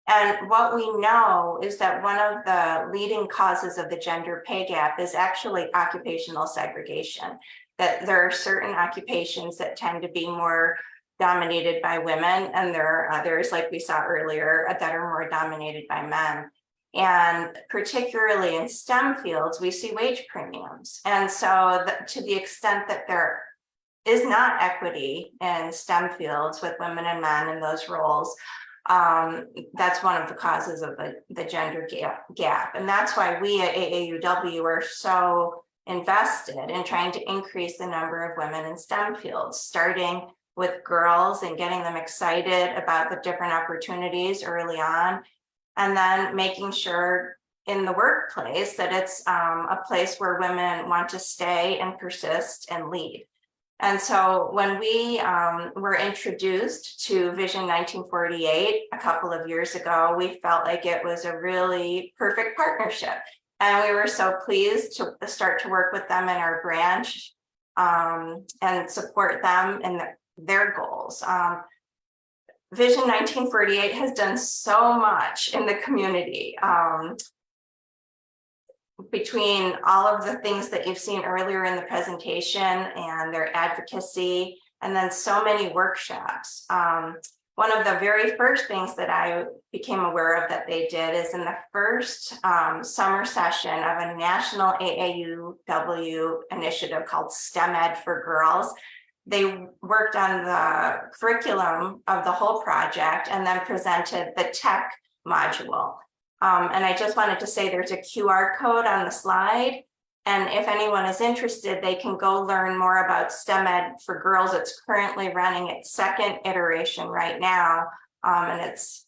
[SPEAKER 5] And what we know is that one of the leading causes of the gender pay gap is actually occupational segregation, that there are certain occupations that tend to be more dominated by women, and there are others, like we saw earlier, that are more dominated by men. And particularly in STEM fields, we see wage premiums. And so to the extent that there is not equity in STEM fields with women and men in those roles, that's one of the causes of the gender gap. And that's why we at AAUW are so invested in trying to increase the number of women in STEM fields, starting with girls and getting them excited about the different opportunities early on, and then making sure in the workplace that it's a place where women want to stay and persist and lead. And so when we were introduced to Vision 1948 a couple of years ago, we felt like it was a really perfect partnership. And we were so pleased to start to work with them in our branch and support them in their goals. Vision 1948 has done so much in the community. Between all of the things that you've seen earlier in the presentation and their advocacy, and then so many workshops. One of the very first things that I became aware of that they did is in the first summer session of a national AAUW initiative called STEM Ed for Girls. They worked on the curriculum of the whole project and then presented the tech module. And I just wanted to say there's a QR code on the slide. And if anyone is interested, they can go learn more about STEM Ed for Girls. It's currently running its second iteration right now. And it's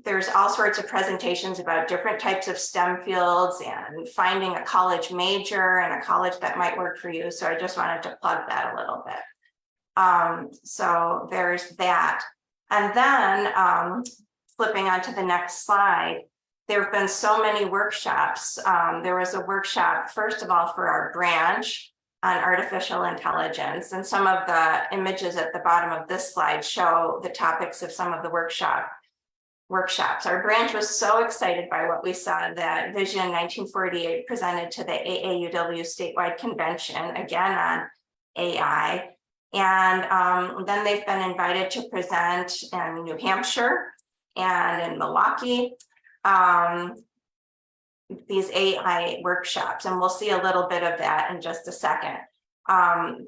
[SPEAKER 5] there's all sorts of presentations about different types of STEM fields and finding a college major and a college that might work for you. So I just wanted to plug that a little bit. So there's that. And then flipping on to the next slide, there have been so many workshops. There was a workshop, first of all, for our branch on artificial intelligence. And some of the images at the bottom of this slide show the topics of some of the workshops. Our branch was so excited by what we saw that Vision 1948 presented to the AAUW statewide convention, again on AI. And then they've been invited to present in New Hampshire and in Milwaukee, these AI workshops. And we'll see a little bit of that in just a second.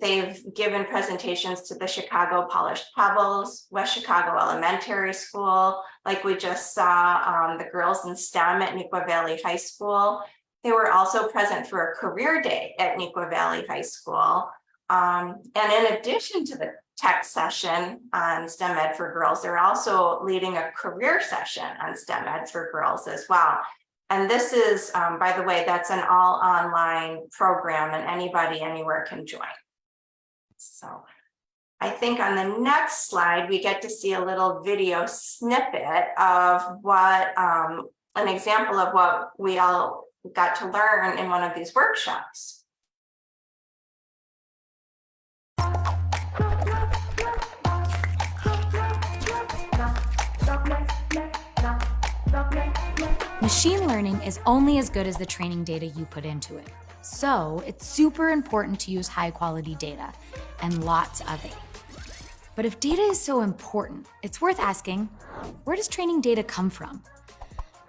[SPEAKER 5] They've given presentations to the Chicago Polished Pebbles, West Chicago Elementary School, like we just saw, the girls in STEM at Neuqua Valley High School. They were also present for a career day at Neuqua Valley High School. And in addition to the tech session on STEM Ed for Girls, they're also leading a career session on STEM Ed for Girls as well. And this is, by the way, that's an all online program and anybody anywhere can join. So I think on the next slide, we get to see a little video snippet of what, an example of what we all got to learn in one of these workshops.
[SPEAKER 9] Machine learning is only as good as the training data you put into it. So it's super important to use high quality data and lots of it. But if data is so important, it's worth asking, where does training data come from?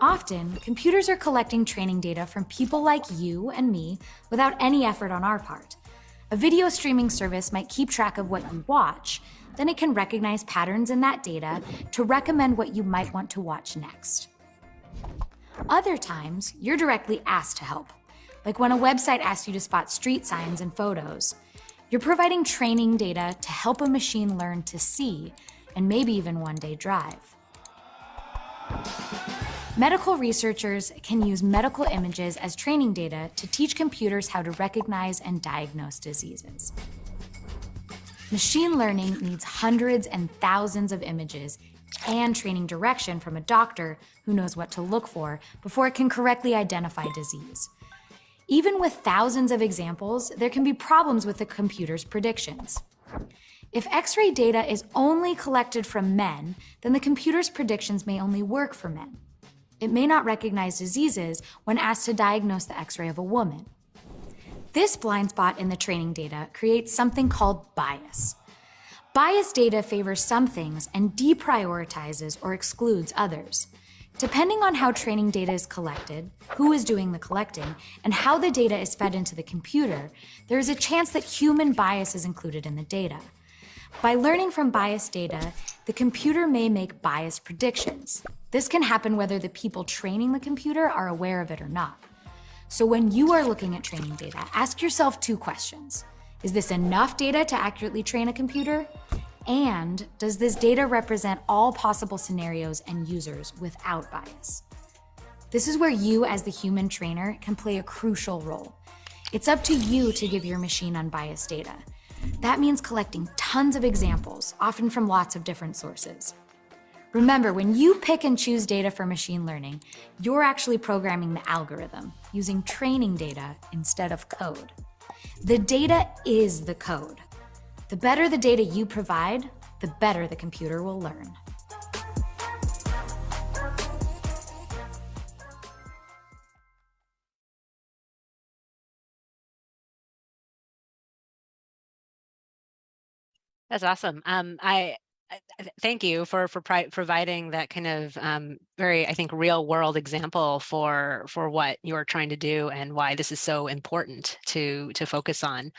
[SPEAKER 9] Often, computers are collecting training data from people like you and me without any effort on our part. A video streaming service might keep track of what you watch, then it can recognize patterns in that data to recommend what you might want to watch next. Other times, you're directly asked to help, like when a website asks you to spot street signs and photos. You're providing training data to help a machine learn to see, and maybe even one day drive. Medical researchers can use medical images as training data to teach computers how to recognize and diagnose diseases. Machine learning needs hundreds and thousands of images and training direction from a doctor who knows what to look for before it can correctly identify disease. Even with thousands of examples, there can be problems with the computer's predictions. If X-ray data is only collected from men, then the computer's predictions may only work for men. It may not recognize diseases when asked to diagnose the X-ray of a woman. This blind spot in the training data creates something called bias. Bias data favors some things and deprioritizes or excludes others. Depending on how training data is collected, who is doing the collecting, and how the data is fed into the computer, there is a chance that human bias is included in the data. By learning from biased data, the computer may make biased predictions. This can happen whether the people training the computer are aware of it or not. So when you are looking at training data, ask yourself 2 questions. Is this enough data to accurately train a computer? And does this data represent all possible scenarios and users without bias? This is where you, as the human trainer, can play a crucial role. It's up to you to give your machine unbiased data. That means collecting tons of examples, often from lots of different sources. Remember, when you pick and choose data for machine learning, you're actually programming the algorithm using training data instead of code. The data is the code. The better the data you provide, the better the computer will learn.
[SPEAKER 2] That's awesome. I thank you for providing that kind of very, I think, real world example for what you're trying to do and why this is so important to focus on.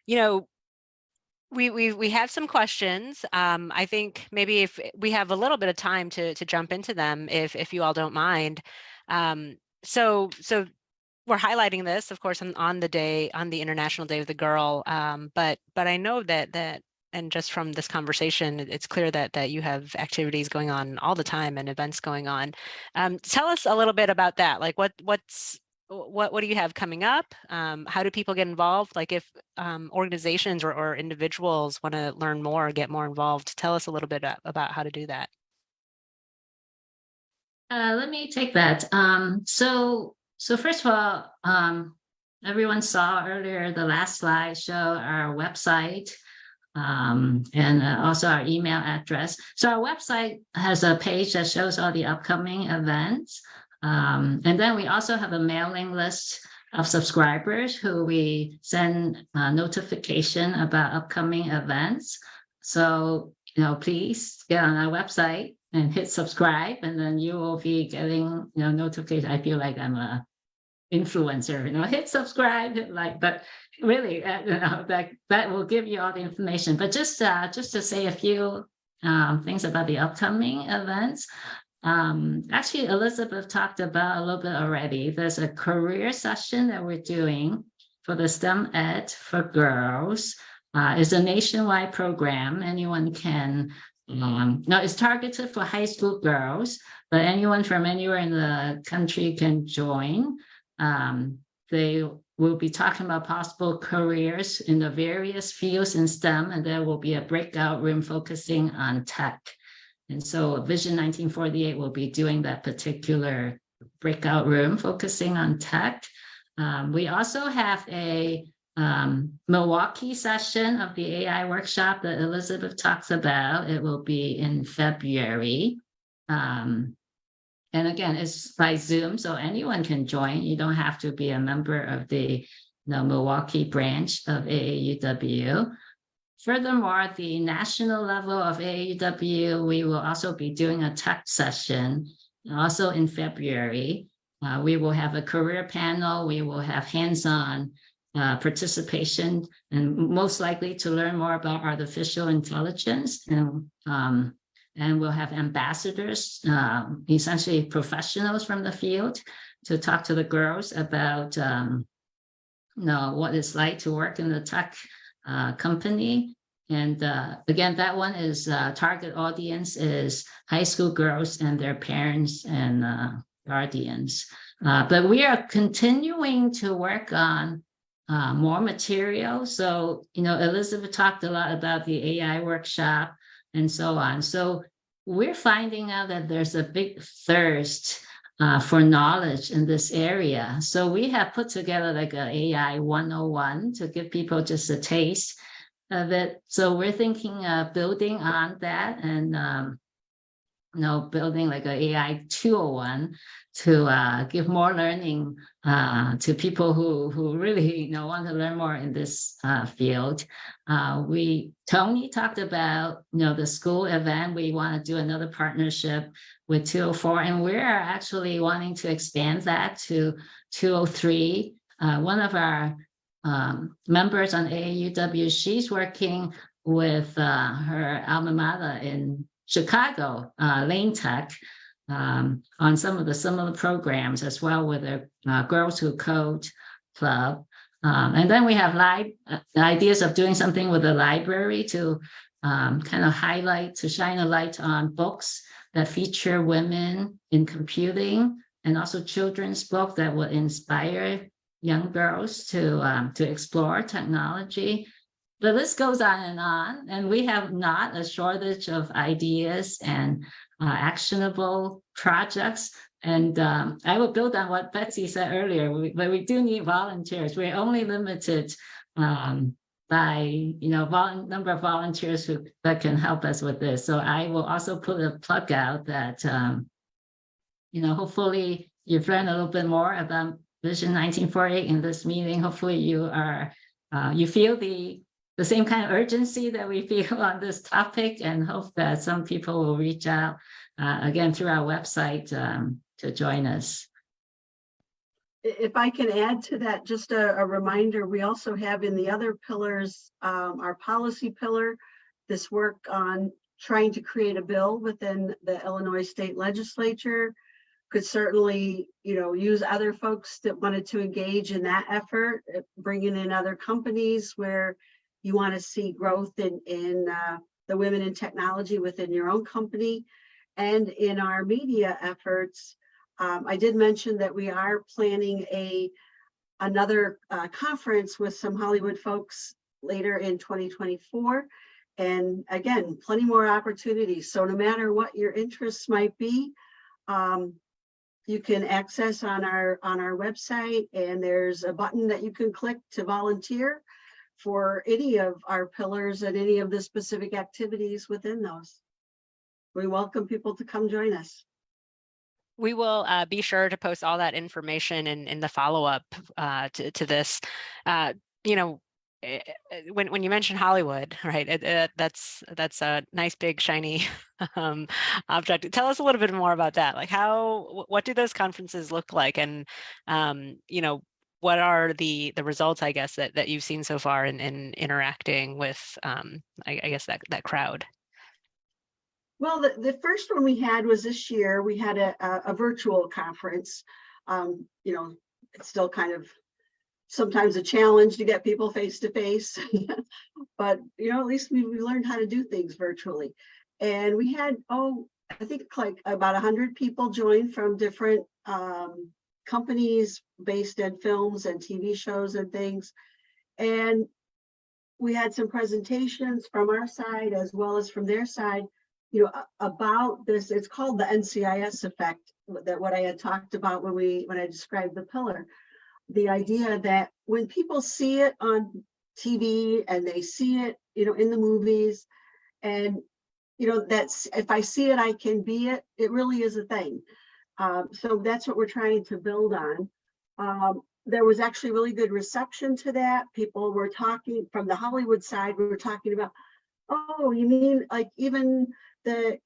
[SPEAKER 2] You know, we have some questions. I think maybe if we have a little bit of time to jump into them, if you all don't mind. So we're highlighting this, of course, on the International Day of the Girl. But I know that and just from this conversation, it's clear that you have activities going on all the time and events going on. Tell us a little bit about that. Like what do you have coming up? How do people get involved? Like if organizations or individuals want to learn more or get more involved, tell us a little bit about how to do that.
[SPEAKER 3] Let me take that. So first of all, everyone saw earlier the last slide show our website and also our email address. So our website has a page that shows all the upcoming events. And then we also have a mailing list of subscribers who we send notification about upcoming events. So, please get on our website and hit subscribe, and then you will be getting, notification. I feel like I'm a influencer, hit subscribe, hit like, but really, that will give you all the information. But just to say a few things about the upcoming events. Actually, Elizabeth talked about a little bit already. There's a career session that we're doing for the STEM Ed for girls. It's a nationwide program. Anyone can, it's targeted for high school girls, but anyone from anywhere in the country can join. They will be talking about possible careers in the various fields in STEM, and there will be a breakout room focusing on tech. And so Vision 1948 will be doing that particular breakout room focusing on tech. We also have a Milwaukee session of the AI workshop that Elizabeth talks about. It will be in February. And again, it's by Zoom, so anyone can join. You don't have to be a member of the Milwaukee branch of AAUW. Furthermore, at the national level of AAUW, we will also be doing a tech session also in February. We will have a career panel. We will have hands-on participation, and most likely to learn more about artificial intelligence. And we'll have ambassadors, essentially professionals from the field, to talk to the girls about what it's like to work in the tech company. And again, that one is target audience is high school girls and their parents and guardians. But we are continuing to work on more material. So, Elizabeth talked a lot about the AI workshop and so on. So we're finding out that there's a big thirst for knowledge in this area. So we have put together like an AI 101 to give people just a taste of it. So we're thinking of building on that and building like an AI 201 to give more learning to people who really want to learn more in this field. Tony talked about the school event. We want to do another partnership with 204, and we're actually wanting to expand that to 203. One of our members on AAUW, she's working with her alma mater in Chicago, Lane Tech, on some of the similar programs as well with the Girls Who Code Club. And then we have ideas of doing something with the library to kind of shine a light on books that feature women in computing, and also children's books that will inspire young girls to explore technology. The list goes on, and we have not a shortage of ideas and actionable projects. And I will build on what Betsy said earlier, but we do need volunteers. We're only limited by number of volunteers that can help us with this. So I will also put a plug out that hopefully you've learned a little bit more about Vision 1948 in this meeting. Hopefully you feel the same kind of urgency that we feel on this topic, and hope that some people will reach out again through our website to join us.
[SPEAKER 4] If I can add to that, just a reminder, we also have in the other pillars, our policy pillar, this work on trying to create a bill within the Illinois State Legislature. Could certainly, use other folks that wanted to engage in that effort, bringing in other companies where you want to see growth in the women in technology within your own company. And in our media efforts, I did mention that we are planning another conference with some Hollywood folks later in 2024. And again, plenty more opportunities. So no matter what your interests might be, you can access on our website, and there's a button that you can click to volunteer for any of our pillars and any of the specific activities within those. We welcome people to come join us.
[SPEAKER 2] We will be sure to post all that information in the follow-up to this. When you mention Hollywood, right? That's a nice big shiny object. Tell us a little bit more about that. Like what do those conferences look like, and what are the results, I guess, that you've seen so far in interacting with I guess that crowd?
[SPEAKER 4] Well, the first one we had was this year. We had a virtual conference. It's still kind of sometimes a challenge to get people face to face, but at least we learned how to do things virtually. And we had I think like about 100 people join from different companies based in films and TV shows and things. And we had some presentations from our side as well as from their side, about this. It's called the NCIS effect, that what I had talked about when I described the pillar. The idea that when people see it on TV and they see it, in the movies, and that's, if I see it, I can be it. It really is a thing. So that's what we're trying to build on. there was actually really good reception to that. People were talking from the Hollywood side, we were talking about, oh, you mean like even the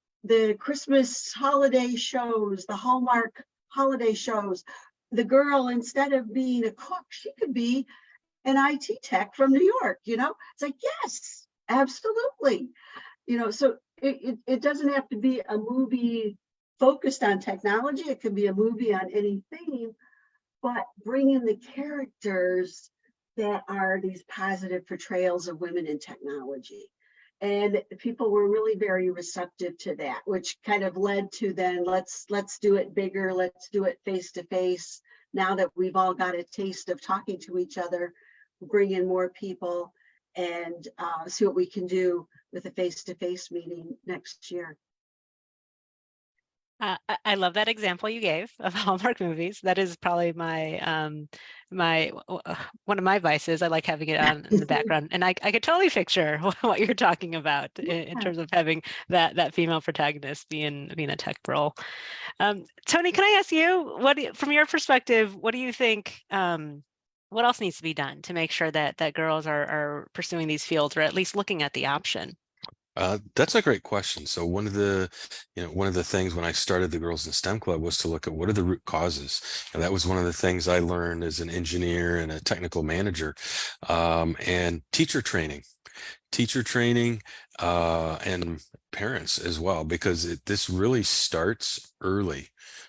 [SPEAKER 4] Christmas holiday shows, the Hallmark holiday shows, the girl, instead of being a cook, she could be an IT tech from New York, It's like, yes, absolutely. So it doesn't have to be a movie focused on technology. It could be a movie on any theme, but bring in the characters that are these positive portrayals of women in technology. And people were really very receptive to that, which kind of led to then let's do it bigger, let's do it face to face. Now that we've all got a taste of talking to each other, bring in more people and see what we can do with a face-to-face meeting next year.
[SPEAKER 2] I love that example you gave of Hallmark movies. That is probably my one of my vices. I like having it on in the background, and I could totally picture what you're talking about in terms of having that female protagonist being a tech role. Tony, can I ask you, from your perspective, what do you think? What else needs to be done to make sure that girls are pursuing these fields, or at least looking at the option?
[SPEAKER 1] That's a great question. So one of the things when I started the Girls in STEM Club was to look at what are the root causes. And that was one of the things I learned as an engineer and a technical manager, and teacher training, and parents as well, because this really starts early.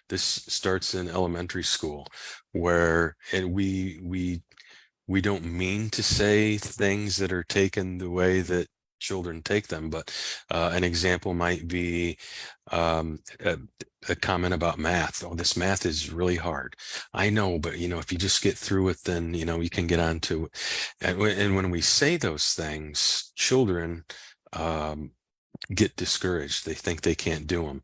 [SPEAKER 1] This starts in elementary school, where we don't mean to say things that are taken the way that children take them, but an example might be a comment about math. Oh, this math is really hard. I know, but if you just get through it, then you can get on to it. And when we say those things, children get discouraged. They think they can't do them.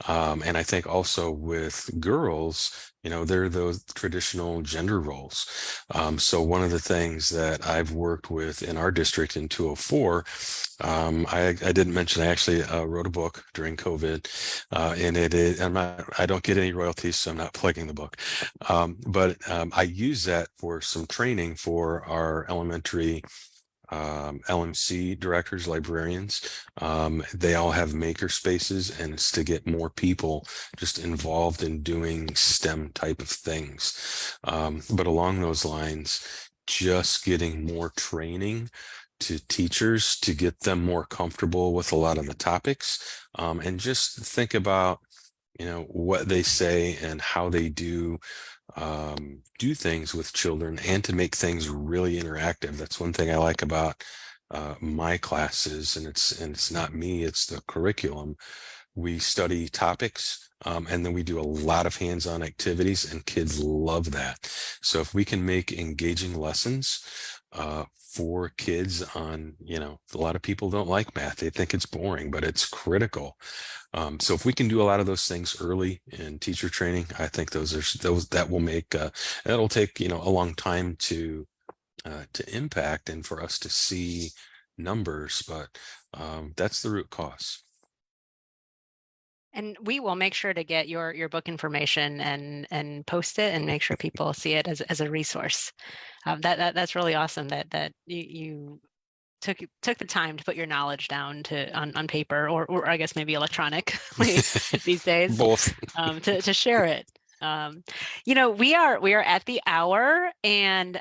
[SPEAKER 1] And I think also with girls, they're those traditional gender roles. So one of the things that I've worked with in our district in 204, I didn't mention, I actually wrote a book during COVID, and I don't get any royalties, so I'm not plugging the book. But I use that for some training for our elementary LMC directors, librarians. They all have maker spaces, and it's to get more people just involved in doing STEM type of things. But along those lines, just getting more training to teachers to get them more comfortable with a lot of the topics, and just think about what they say and how they do things with children, and to make things really interactive. That's one thing I like about my classes, and it's not me, it's the curriculum. We study topics, and then we do a lot of hands-on activities, and kids love that. So if we can make engaging lessons for kids on, a lot of people don't like math. They think it's boring, but it's critical. So if we can do a lot of those things early in teacher training, I think those that will make, that'll take, a long time to impact and for us to see numbers, but that's the root cause.
[SPEAKER 2] And we will make sure to get your book information and post it and make sure people see it as a resource. That's really awesome that you took the time to put your knowledge down on paper, or I guess maybe electronically these days.
[SPEAKER 1] Both.
[SPEAKER 2] To share it. We are at the hour, and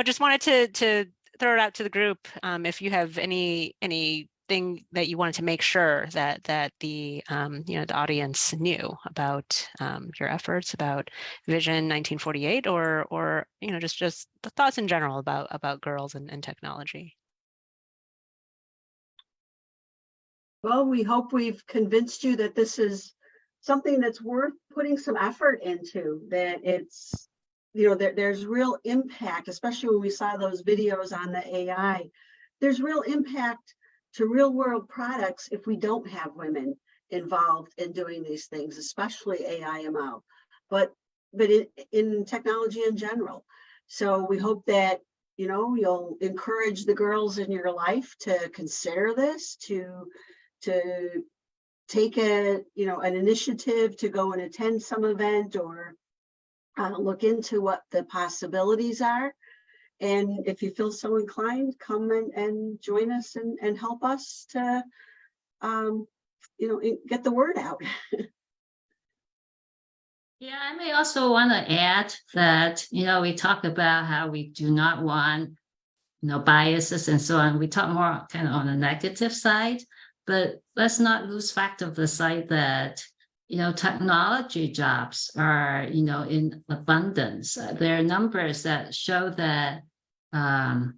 [SPEAKER 2] just wanted to throw it out to the group. If you have anything that you wanted to make sure that the the audience knew about your efforts, about Vision 1948, or just the thoughts in general about girls and technology.
[SPEAKER 4] Well, we hope we've convinced you that this is something that's worth putting some effort into, that it's, there's real impact, especially when we saw those videos on the AI. There's real impact to real world products if we don't have women involved in doing these things, especially AIML, but in technology in general. So we hope that you'll encourage the girls in your life to consider this, to take an initiative to go and attend some event, or look into what the possibilities are. And if you feel so inclined, come and join us and help us to, get the word out.
[SPEAKER 3] Yeah, I may also want to add that, we talk about how we do not want, biases and so on. We talk more kind of on the negative side, but let's not lose fact of the side that, technology jobs are, in abundance. There are numbers that show that the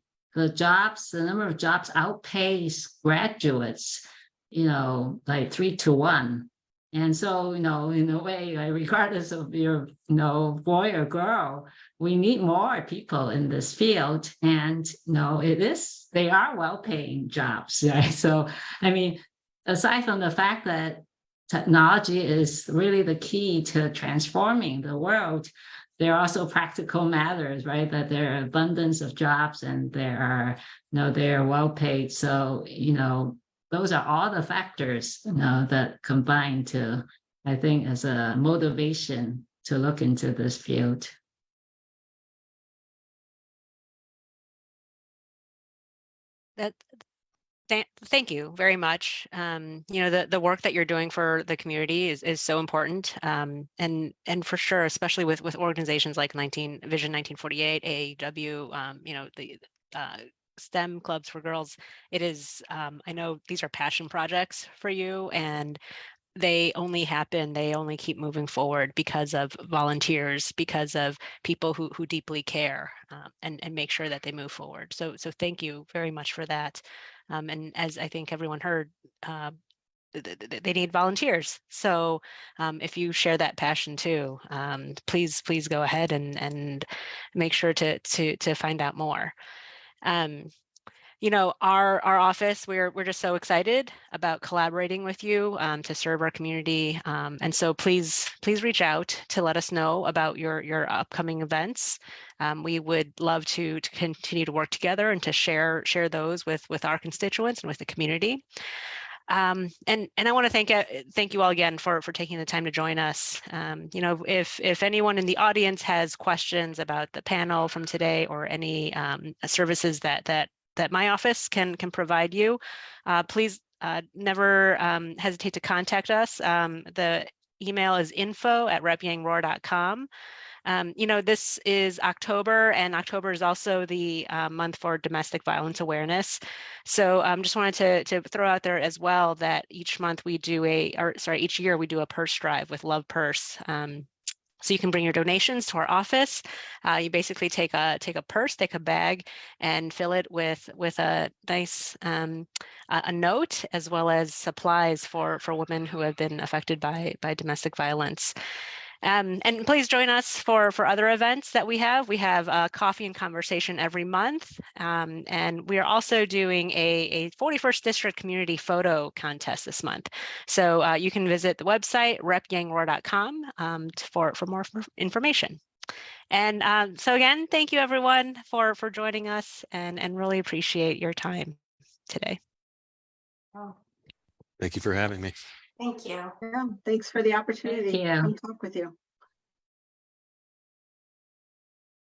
[SPEAKER 3] number of jobs outpace graduates, like 3-1. And so, in a way, regardless of your, boy or girl, we need more people in this field. And, they are well-paying jobs, right? So, I mean, aside from the fact that technology is really the key to transforming the world, there are also practical matters, right? That there are abundance of jobs and there are, they're well-paid. So, those are all the factors, that combine to, I think, as a motivation to look into this field.
[SPEAKER 2] Thank you very much. The work that you're doing for the community is so important, and for sure, especially with organizations like Vision 1948, AAW, the STEM clubs for girls. It is. I know these are passion projects for you, and they only keep moving forward because of volunteers, because of people who deeply care, and make sure that they move forward. So thank you very much for that. And as I think everyone heard, they need volunteers. So if you share that passion too, please go ahead and make sure to find out more. Our office, we're just so excited about collaborating with you to serve our community. And so please reach out to let us know about your upcoming events. We would love to continue to work together and to share those with our constituents and with the community. And I want to thank you all again for taking the time to join us. If anyone in the audience has questions about the panel from today or any services that my office can provide you, please never hesitate to contact us. The email is info@repyangroar.com. This is October, and October is also the month for domestic violence awareness. So just wanted to throw out there as well that each year we do a purse drive with Love Purse. So you can bring your donations to our office. You basically take a purse, take a bag, and fill it with a nice a note, as well as supplies for women who have been affected by domestic violence. And please join us for other events that we have. We have coffee and conversation every month. And we are also doing a 41st District Community Photo Contest this month. So you can visit the website, repyangroar.com, for more information. And so again, thank you everyone for joining us, and really appreciate your time today.
[SPEAKER 1] Thank you for having me.
[SPEAKER 5] Thank you.
[SPEAKER 4] Yeah, thanks for the opportunity
[SPEAKER 3] Thank you.
[SPEAKER 4] to come talk with you.